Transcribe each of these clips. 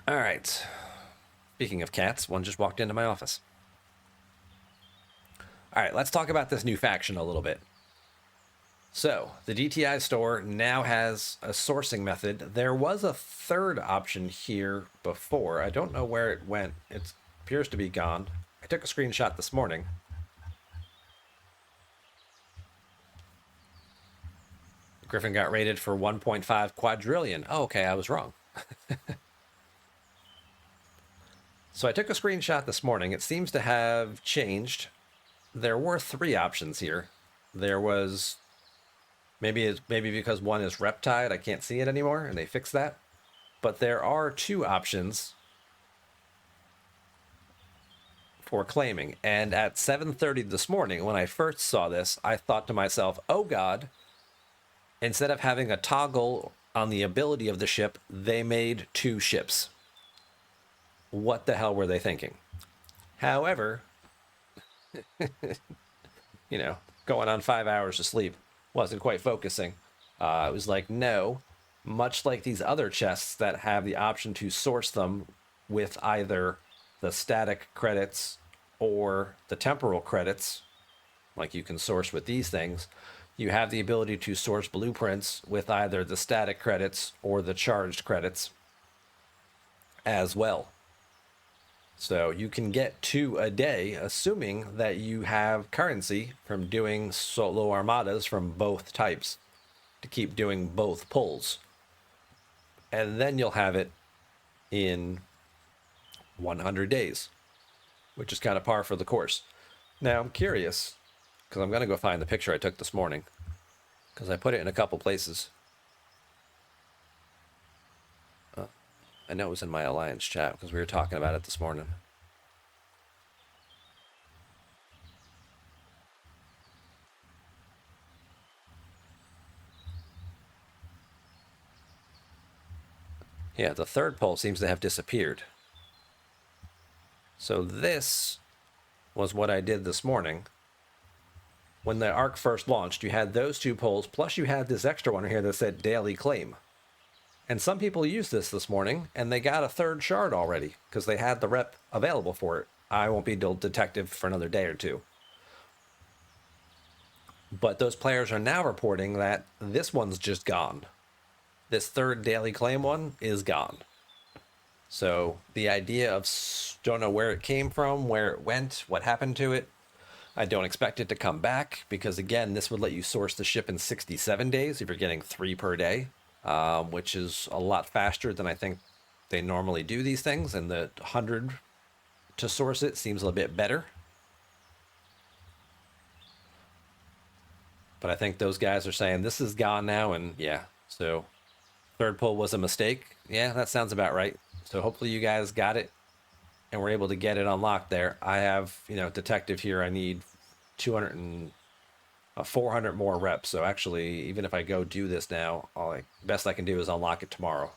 All right. Speaking of cats, one just walked into my office. All right, let's talk about this new faction a little bit. So, the DTI store now has a sourcing method. There was a third option here before. I don't know where it went. It appears to be gone. I took a screenshot this morning. Griffin got rated for 1.5 quadrillion. Oh, okay, I was wrong. So I took a screenshot this morning. It seems to have changed. There were three options here. There was maybe because one is reptide, I can't see it anymore, and they fixed that. But there are two options for claiming. And at 7:30 this morning, when I first saw this, I thought to myself, "Oh God!" Instead of having a toggle on the ability of the ship, they made two ships. What the hell were they thinking? However, going on 5 hours of sleep wasn't quite focusing. It was like, no, much like these other chests that have the option to source them with either the static credits or the temporal credits, like you can source with these things, you have the ability to source blueprints with either the static credits or the charged credits as well. So you can get 2 a day, assuming that you have currency from doing solo armadas from both types to keep doing both pulls. And then you'll have it in 100 days, which is kind of par for the course. Now, I'm curious, because I'm going to go find the picture I took this morning, because I put it in a couple places. I know it was in my Alliance chat, because we were talking about it this morning. Yeah, the third pole seems to have disappeared. So this was what I did this morning. When the Ark first launched, you had those 2 poles, plus you had this extra one here that said daily claim. And some people used this morning, and they got a third shard already, because they had the rep available for it. I won't be detective for another day or two. But those players are now reporting that this one's just gone. This third daily claim one is gone. So the idea of don't know where it came from, where it went, what happened to it. I don't expect it to come back because, again, this would let you source the ship in 67 days if you're getting 3 per day, which is a lot faster than I think they normally do these things. And the 100 to source it seems a little bit better. But I think those guys are saying this is gone now. And yeah, so third pull was a mistake. Yeah, that sounds about right. So hopefully you guys got it and we're able to get it unlocked there. I have, detective here. I need 200 and 400 more reps. So actually, even if I go do this now, best I can do is unlock it tomorrow.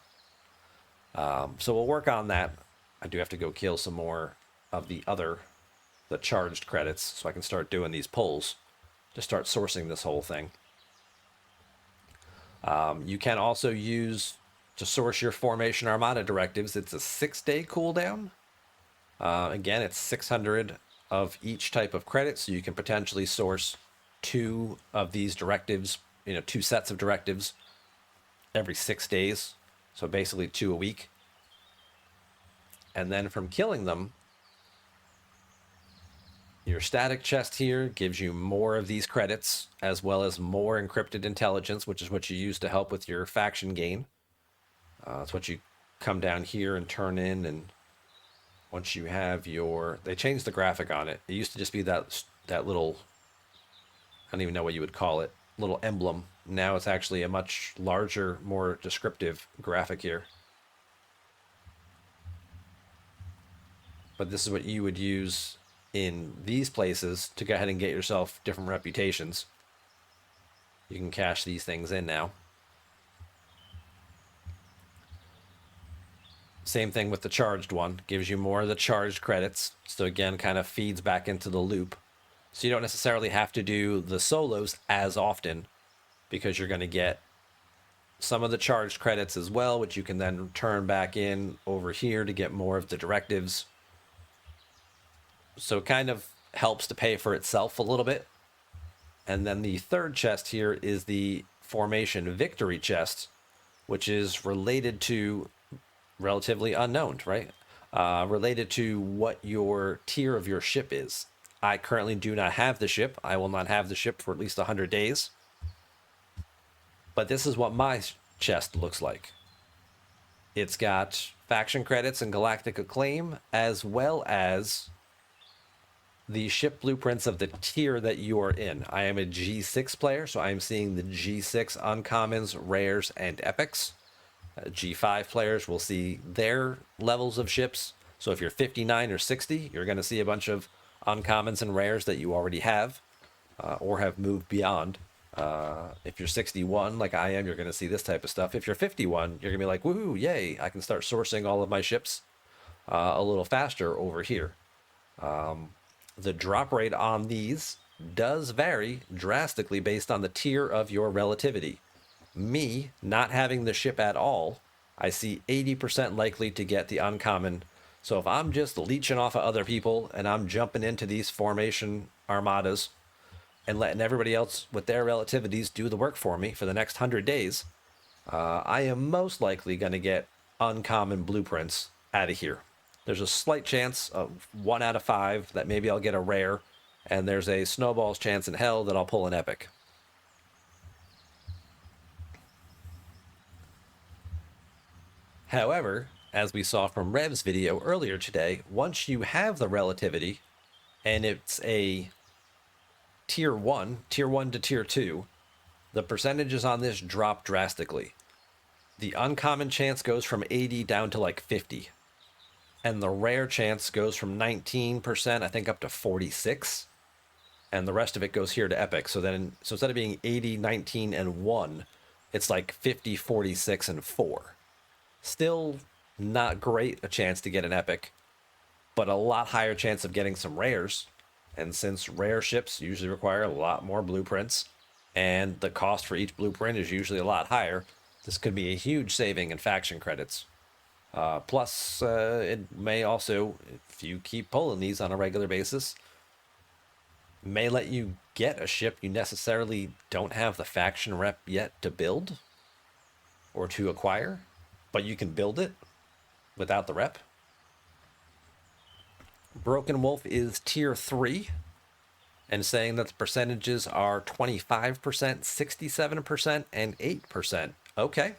So we'll work on that. I do have to go kill some more of the charged credits so I can start doing these pulls to start sourcing this whole thing. You can also use to source your formation Armada directives. It's a 6-day cooldown. Again, it's 600 of each type of credit, so you can potentially source 2 of these directives, 2 sets of directives every 6 days. So basically 2 a week. And then from killing them, your static chest here gives you more of these credits, as well as more encrypted intelligence, which is what you use to help with your faction gain. That's what you come down here and turn in, and once you have they changed the graphic on it. It used to just be that little, I don't even know what you would call it, little emblem. Now it's actually a much larger, more descriptive graphic here. But this is what you would use in these places to go ahead and get yourself different reputations. You can cash these things in now. Same thing with the charged one. Gives you more of the charged credits. So again, kind of feeds back into the loop. So you don't necessarily have to do the solos as often because you're going to get some of the charged credits as well, which you can then turn back in over here to get more of the directives. So it kind of helps to pay for itself a little bit. And then the third chest here is the Formation Victory chest, which is related to relatively unknown, right? Related to what your tier of your ship is. I currently do not have the ship. I will not have the ship for at least 100 days. But this is what my chest looks like. It's got faction credits and galactic acclaim, as well as the ship blueprints of the tier that you are in. I am a G6 player, so I am seeing the G6 uncommons, rares, and epics. G5 players will see their levels of ships. So if you're 59 or 60, you're going to see a bunch of uncommons and rares that you already have or have moved beyond. If you're 61, like I am, you're going to see this type of stuff. If you're 51, you're going to be like, woohoo, yay, I can start sourcing all of my ships a little faster over here. The drop rate on these does vary drastically based on the tier of your relativity. Me not having the ship at all, I see 80% likely to get the uncommon. So if I'm just leeching off of other people and I'm jumping into these formation armadas and letting everybody else with their relativities do the work for me for the next 100 days, I am most likely going to get uncommon blueprints out of here. There's a slight chance of 1 out of 5 that maybe I'll get a rare, and there's a snowball's chance in hell that I'll pull an epic. However, as we saw from Rev's video earlier today, once you have the relativity and it's a tier 1 to tier 2, the percentages on this drop drastically. The uncommon chance goes from 80 down to like 50. And the rare chance goes from 19%, I think, up to 46. And the rest of it goes here to epic. So instead of being 80, 19, and 1, it's like 50, 46, and 4. Still not great a chance to get an epic, but a lot higher chance of getting some rares. And since rare ships usually require a lot more blueprints, and the cost for each blueprint is usually a lot higher, this could be a huge saving in faction credits. Plus, it may also, if you keep pulling these on a regular basis, may let you get a ship you necessarily don't have the faction rep yet to build or to acquire, but you can build it without the rep. Broken Wolf is tier 3 and saying that the percentages are 25%, 67%, and 8%. Okay.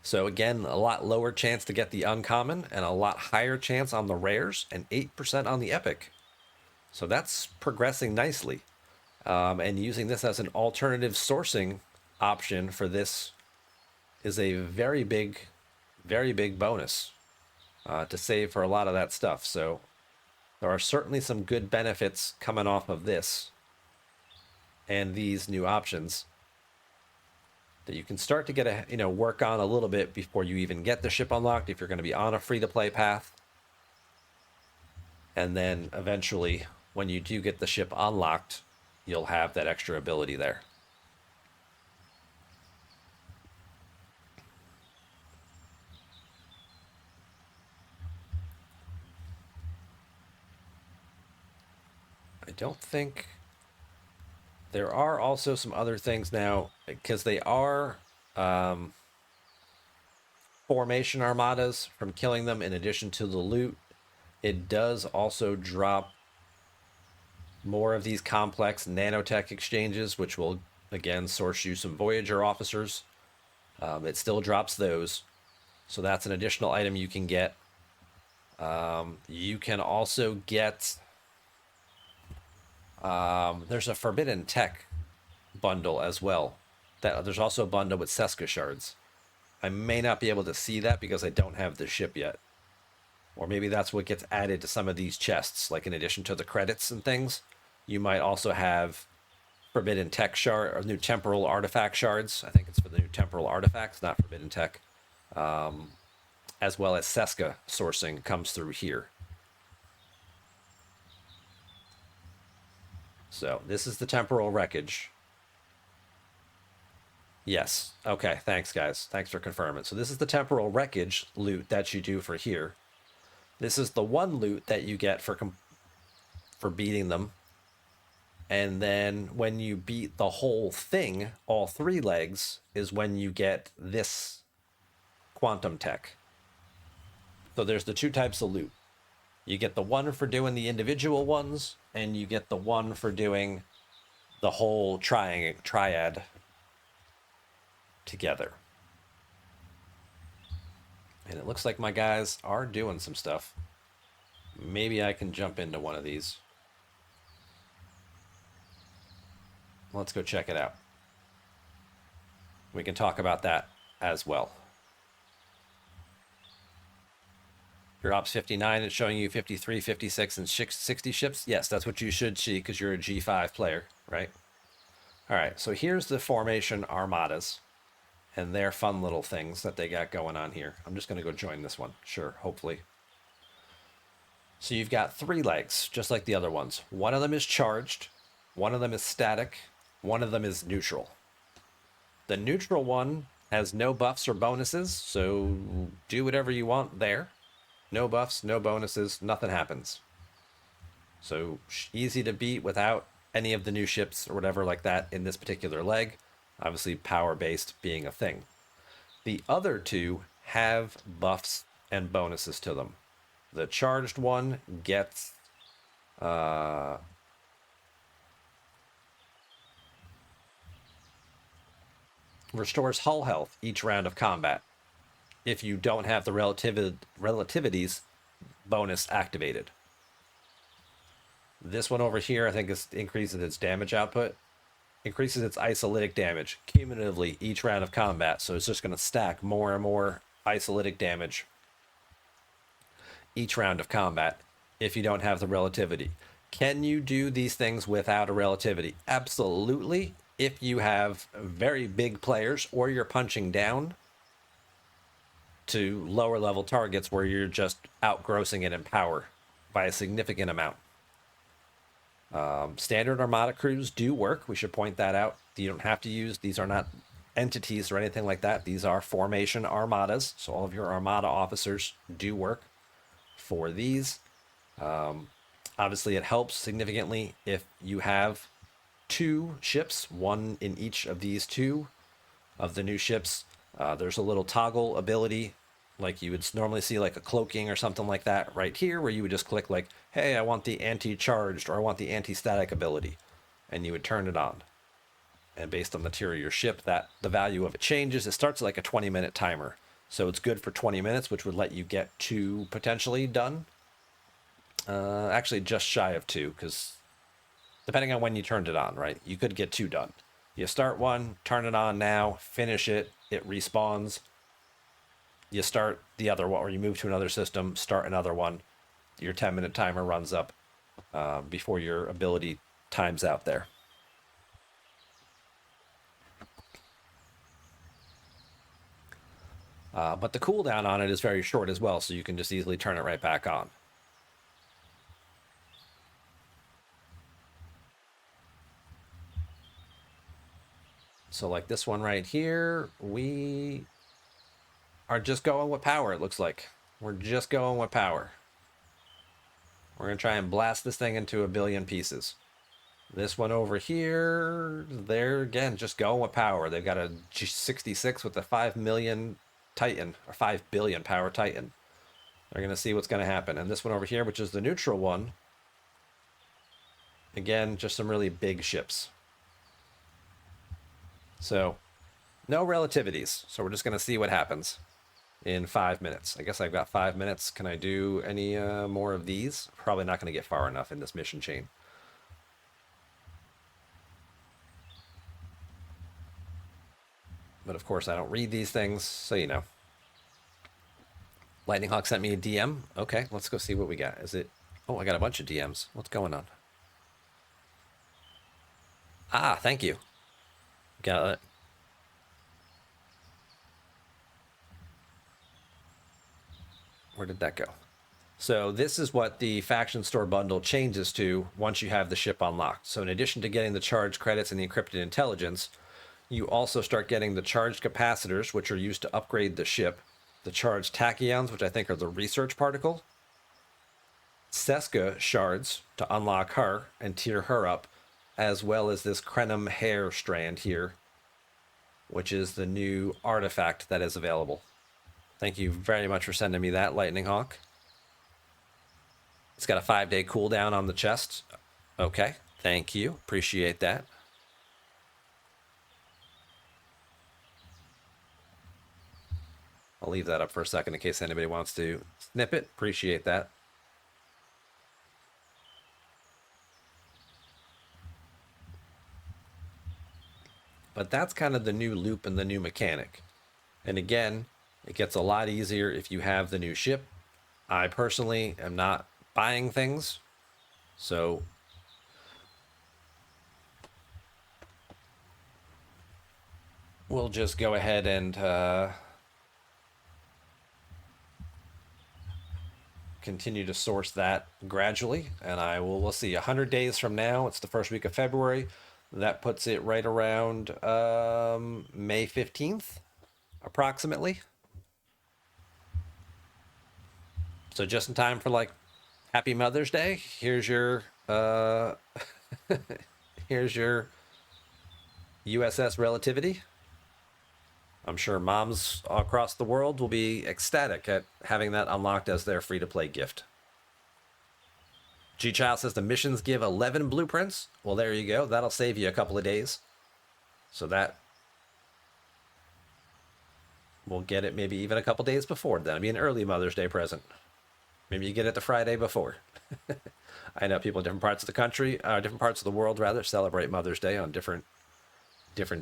So again, a lot lower chance to get the uncommon and a lot higher chance on the rares and 8% on the epic. So that's progressing nicely. And using this as an alternative sourcing option for this is a very big bonus to save for a lot of that stuff. So there are certainly some good benefits coming off of this and these new options that you can start to get work on a little bit before you even get the ship unlocked if you're going to be on a free-to-play path. And then eventually, when you do get the ship unlocked, you'll have that extra ability there. I don't think... There are also some other things now, because they are formation armadas from killing them in addition to the loot. It does also drop more of these complex nanotech exchanges, which will, again, source you some Voyager officers. It still drops those. So that's an additional item you can get. You can also get... there's a Forbidden Tech bundle as well. There's also a bundle with Seska shards. I may not be able to see that because I don't have the ship yet. Or maybe that's what gets added to some of these chests. Like in addition to the credits and things, you might also have Forbidden Tech shard or new temporal artifact shards. I think it's for the new temporal artifacts, not Forbidden Tech. As well as Seska sourcing comes through here. So this is the temporal wreckage. Yes. Okay. Thanks, guys. Thanks for confirming. So this is the temporal wreckage loot that you do for here. This is the one loot that you get for beating them. And then when you beat the whole thing, all three legs, is when you get this quantum tech. So there's the two types of loot. You get the one for doing the individual ones, and you get the one for doing the whole triad together. And it looks like my guys are doing some stuff. Maybe I can jump into one of these. Let's go check it out. We can talk about that as well. Your Ops 59, it's showing you 53, 56, and 60 ships. Yes, that's what you should see because you're a G5 player, right? All right, so here's the formation Armadas and their fun little things that they got going on here. I'm just going to go join this one. Sure, hopefully. So you've got three legs, just like the other ones. One of them is charged, one of them is static, one of them is neutral. The neutral one has no buffs or bonuses, so do whatever you want there. No buffs, no bonuses, nothing happens. So easy to beat without any of the new ships or whatever like that in this particular leg. Obviously, power-based being a thing. The other two have buffs and bonuses to them. The charged one gets restores hull health each round of combat if you don't have the relativities bonus activated. This one over here, I think, increases its damage output, increases its isolytic damage cumulatively each round of combat. So it's just going to stack more and more isolytic damage each round of combat if you don't have the relativity. Can you do these things without a relativity? Absolutely. If you have very big players or you're punching down to lower level targets where you're just outgrossing it in power by a significant amount. Standard Armada crews do work. We should point that out. You don't have to use, these are not entities or anything like that. These are formation Armadas. So all of your Armada officers do work for these. Obviously, it helps significantly if you have two ships, one in each of these two of the new ships. There's a little toggle ability like you would normally see, like a cloaking or something like that right here, where you would just click like, hey, I want the anti-charged or I want the anti-static ability, and you would turn it on. And based on the tier of your ship, that the value of it changes. It starts like a 20-minute timer. So it's good for 20 minutes, which would let you get two potentially done. Actually, just shy of two, because depending on when you turned it on, right? You could get two done. You start one, turn it on now, finish it, it respawns. You start the other one, or you move to another system, start another one. Your 10-minute timer runs up before your ability times out there. But the cooldown on it is very short as well, so you can just easily turn it right back on. So like this one right here, we are just going with power, it looks like. We're just going with power. We're going to try and blast this thing into a billion pieces. This one over here, they're, again, just going with power. They've got a G66 with a 5 million Titan, or 5 billion power Titan. They're going to see what's going to happen. And this one over here, which is the neutral one, again, just some really big ships. So, no relativities. So we're just going to see what happens in 5 minutes. I guess I've got 5 minutes. Can I do any more of these? Probably not going to get far enough in this mission chain. But of course, I don't read these things, so you know. Lightning Hawk sent me a DM. Okay, let's go see what we got. Is it... Oh, I got a bunch of DMs. What's going on? Ah, thank you. Got it. Where did that go? So this is what the faction store bundle changes to once you have the ship unlocked. So in addition to getting the charge credits and the encrypted intelligence, You also start getting the charged capacitors, which are used to upgrade the ship, the charged tachyons, which I think are the research particle, Seska shards to unlock her and tier her up, as well as this Krenum hair strand here, which is the new artifact that is available. Thank you very much for sending me that, Lightning Hawk. It's got a 5-day cooldown on the chest. Okay, thank you. Appreciate that. I'll leave that up for a second in case anybody wants to snip it. Appreciate that. But that's kind of the new loop and the new mechanic. And again, it gets a lot easier if you have the new ship. I personally am not buying things, so we'll just go ahead and continue to source that gradually. And we'll see. 100 days from now, it's the first week of February. That puts it right around May 15th, approximately. So just in time for like Happy Mother's Day. Here's your here's your USS Relativity. I'm sure moms across the world will be ecstatic at having that unlocked as their free-to-play gift. G-Child says the missions give 11 blueprints. Well, there you go. That'll save you a couple of days. So that we'll get it maybe even a couple days before. That'll be an early Mother's Day present. Maybe you get it the Friday before. I know people in different parts of the country, different parts of the world rather, celebrate Mother's Day on different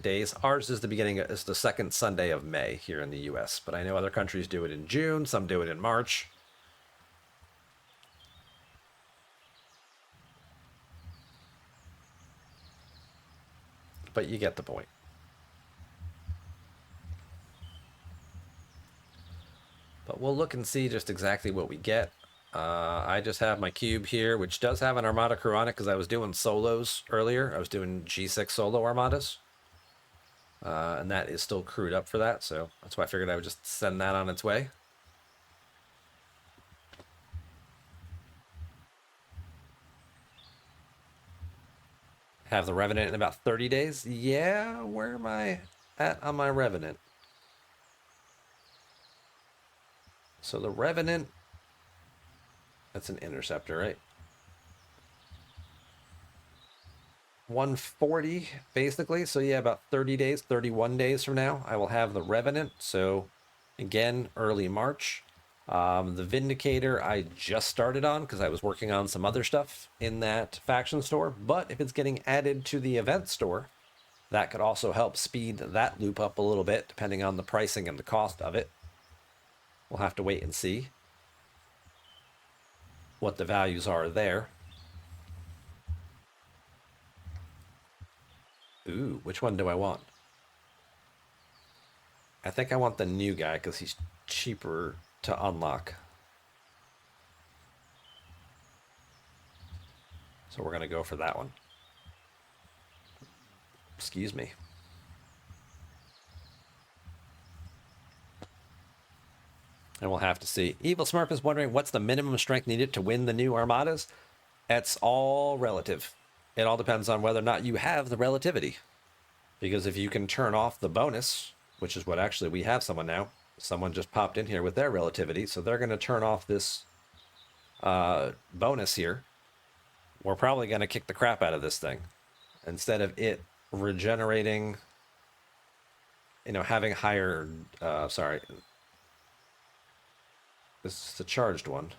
days. Ours is the second Sunday of May here in the U.S., but I know other countries do it in June. Some do it in March. But you get the point. But we'll look and see just exactly what we get. I just have my cube here, which does have an Armada crew on it because I was doing solos earlier. I was doing G6 solo Armadas. And that is still crewed up for that, so that's why I figured I would just send that on its way. Have the Revenant in about 30 days? Yeah, where am I at on my Revenant? So the Revenant, that's an interceptor, right? 140 basically. So yeah, about 30 days, 31 days from now, I will have the Revenant. So again, early March. The Vindicator I just started on because I was working on some other stuff in that faction store. But if it's getting added to the event store, that could also help speed that loop up a little bit, depending on the pricing and the cost of it. We'll have to wait and see what the values are there. Ooh, which one do I want? I think I want the new guy because he's cheaper to unlock. So we're going to go for that one. Excuse me. And we'll have to see. Evil Smurf is wondering what's the minimum strength needed to win the new Armadas? It's all relative. It all depends on whether or not you have the relativity. Because if you can turn off the bonus, which is what actually we have someone now. Someone just popped in here with their relativity. So they're going to turn off this bonus here. We're probably going to kick the crap out of this thing. Instead of it regenerating, having higher, sorry. This is the charged one.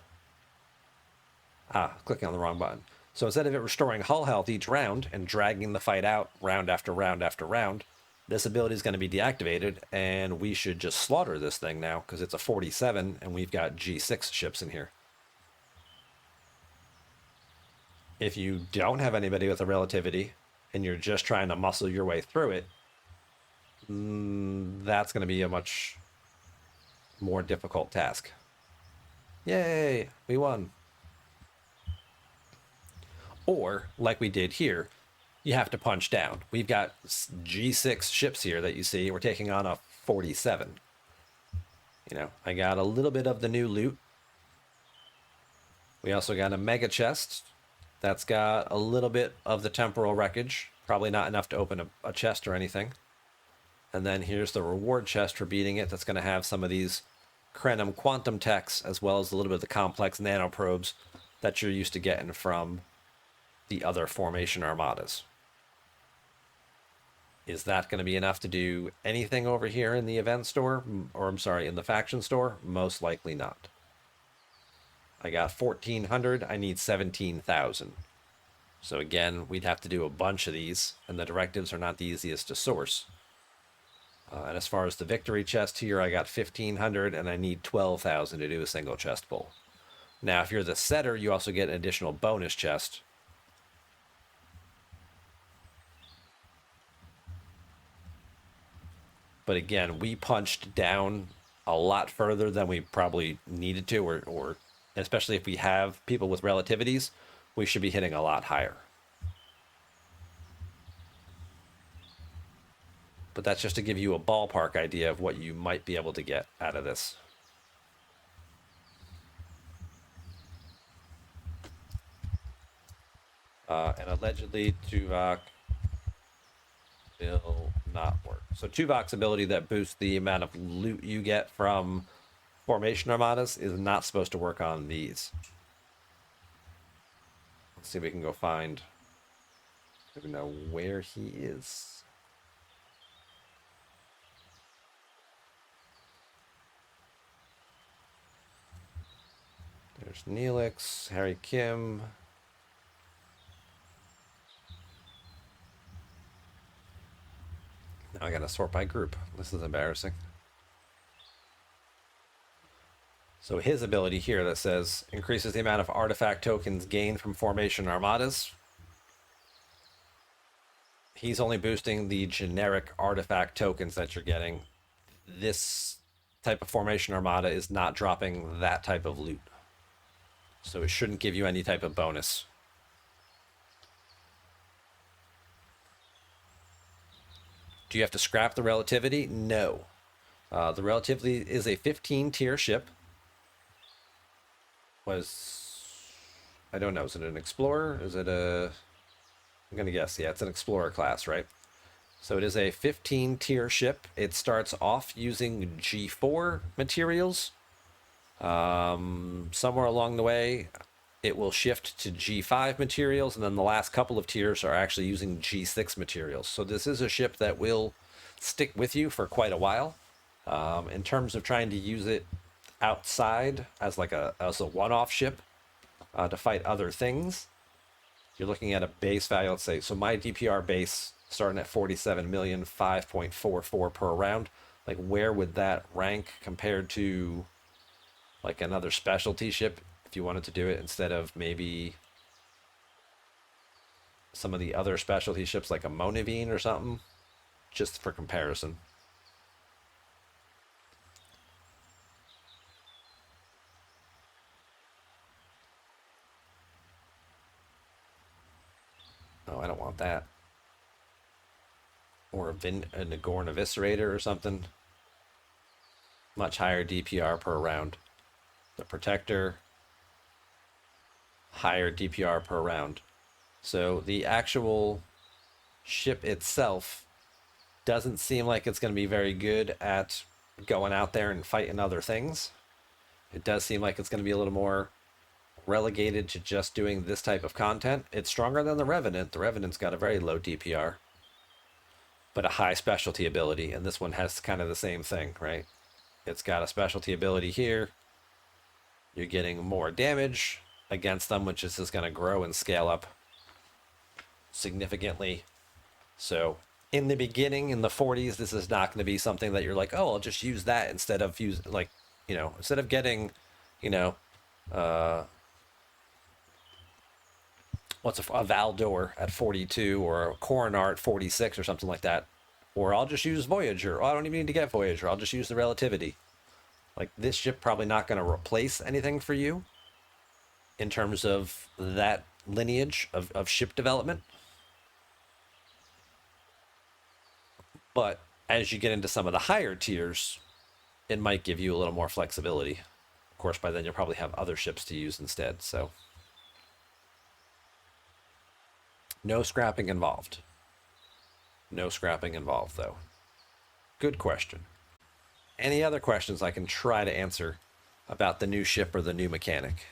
Clicking on the wrong button. So instead of it restoring hull health each round and dragging the fight out round after round after round, this ability is going to be deactivated, and we should just slaughter this thing now because it's a 47 and we've got G6 ships in here. If you don't have anybody with a relativity and you're just trying to muscle your way through it, that's going to be a much more difficult task. Yay, we won. Or, like we did here, you have to punch down. We've got G6 ships here that you see. We're taking on a 47. You know, I got a little bit of the new loot. We also got a mega chest that's got a little bit of the temporal wreckage. Probably not enough to open a chest or anything. And then here's the reward chest for beating it. That's going to have some of these Crenum quantum techs, as well as a little bit of the complex nanoprobes that you're used to getting from the other formation armadas. Is that going to be enough to do anything over here in the event store? Or I'm sorry, in the faction store? Most likely not. I got 1,400. I need 17,000. So again, we'd have to do a bunch of these, and the directives are not the easiest to source. And as far as the victory chest here, I got 1,500, and I need 12,000 to do a single chest pull. Now, if you're the setter, you also get an additional bonus chest. But again, we punched down a lot further than we probably needed to, or especially if we have people with relativities, we should be hitting a lot higher. But that's just to give you a ballpark idea of what you might be able to get out of this. And allegedly, Tuvok will not work. So Tuvok's ability that boosts the amount of loot you get from formation armadas is not supposed to work on these. Let's see if we can go find. I don't know where he is. There's Neelix, Harry Kim. Now I gotta sort by group. This is embarrassing. So his ability here that says increases the amount of artifact tokens gained from formation armadas. He's only boosting the generic artifact tokens that you're getting. This type of formation armada is not dropping that type of loot. So it shouldn't give you any type of bonus. Do you have to scrap the relativity? No. The relativity is a 15 tier ship. I don't know, is it an explorer? Is it I'm gonna guess, yeah, it's an explorer class, right? So it is a 15 tier ship. It starts off using G4 materials. Somewhere along the way, it will shift to G5 materials, and then the last couple of tiers are actually using G6 materials. So this is a ship that will stick with you for quite a while. In terms of trying to use it outside as a one-off ship to fight other things, you're looking at a base value. Let's say, so my DPR base starting at 47 million, 5.44 per round. Like, where would that rank compared to like another specialty ship if you wanted to do it instead of maybe some of the other specialty ships like a Monavine or something, just for comparison. Oh, I don't want that. Or a Nagorn Eviscerator or something. Much higher DPR per round. The Protector, higher DPR per round. So the actual ship itself doesn't seem like it's going to be very good at going out there and fighting other things. It does seem like it's going to be a little more relegated to just doing this type of content. It's stronger than the Revenant. The Revenant's got a very low DPR, but a high specialty ability, and this one has kind of the same thing, right? It's got a specialty ability here. You're getting more damage against them, which is just going to grow and scale up significantly. So in the beginning, in the 40s, this is not going to be something that you're like, oh, I'll just use that instead of instead of getting, what's a Valdor at 42 or a Coronar at 46 or something like that. Or I'll just use Voyager. Oh, I don't even need to get Voyager. I'll just use the Relativity. Like, this ship probably not going to replace anything for you in terms of that lineage of ship development. But as you get into some of the higher tiers, it might give you a little more flexibility. Of course, by then you'll probably have other ships to use instead. So no scrapping involved. No scrapping involved, though. Good question. Any other questions I can try to answer about the new ship or the new mechanic?